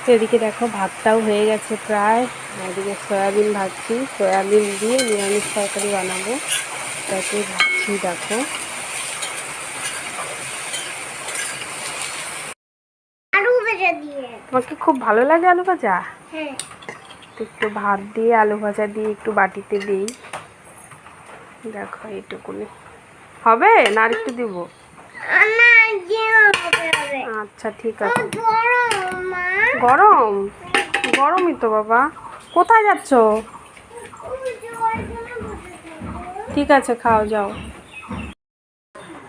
তো এদিকে দেখো ভাতটাও হয়ে গেছে প্রায়। এদিকে সয়াবিন ভাজছি, সয়াবিন দিয়ে নিরামিষ তরকারি বানাবো, তাকে ভাজছি। দেখো আলু ভাজা দিয়ে। তোমার কি খুব ভালো লাগে আলু ভাজা? হ্যাঁ। একটু ভাত দিয়ে আলু ভাজা দিয়ে একটু বাটিতে দিই। দেখো এইটুকুনি হবে না, আর একটু দিব? আচ্ছা ঠিক আছে। গরম? গরমই তো বাবা। কোথায় যাচ্ছ? ঠিক আছে খাও, যাও।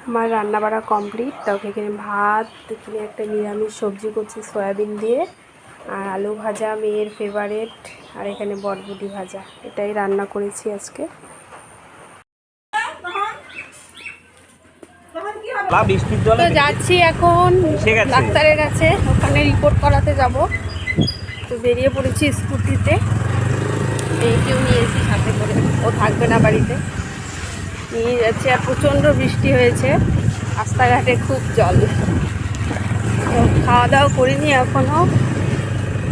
আমার রান্না বাড়া কমপ্লিট। তাও এখানে ভাত, এখানে একটা নিরামিষ সবজি করছি সয়াবিন দিয়ে, আর আলু ভাজা মেয়ের ফেভারেট, আর এখানে বটবটি ভাজা। এটাই রান্না করেছি আজকে। তো যাচ্ছি এখন ডাক্তারের কাছে, ওখানে রিপোর্ট করাতে যাব। তো বেরিয়ে পড়েছি স্কুটিতে, মেয়েকেও নিয়েছি সাথে করে, ও থাকবে না বাড়িতে, নিয়ে যাচ্ছি। আর প্রচণ্ড বৃষ্টি হয়েছে, রাস্তাঘাটে খুব জল। তো খাওয়া দাওয়া করিনি এখনও,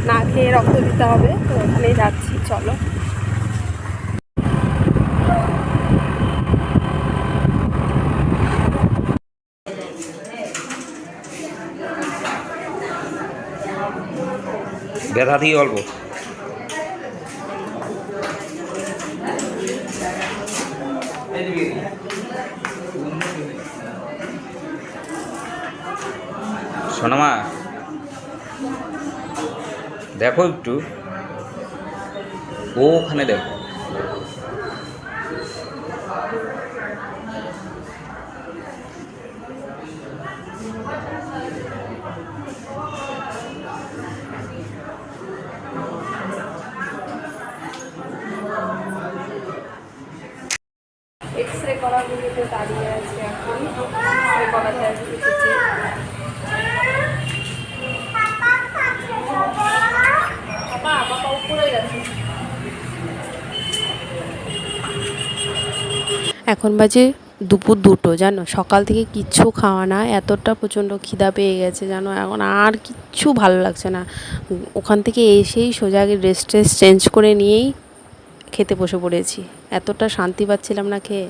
না খেয়ে রক্ত দিতে হবে, তো ওখানে যাচ্ছি। চলো। ব্যথা দিয়ে অল্প সোনামা, দেখো একটু ওখানে দেখো। এক্সরে করাগুলিতে দাঁড়িয়ে আছে এখন, এক্সরে করাতে এসেছি। বাবা উপরে গেছে। এখন বাজে দুপুর 2টো, জানো, সকাল থেকে কিচ্ছু খাওয়া না, এতটা প্রচণ্ড খিদা পেয়ে গেছে জানো, এখন আর কিচ্ছু ভালো লাগছে না। ওখান থেকে এসেই সোজা ড্রেস চেঞ্জ করে নিয়েই খেতে বসে পড়েছি, এতটা শান্তি পাচ্ছিলাম না খেয়ে।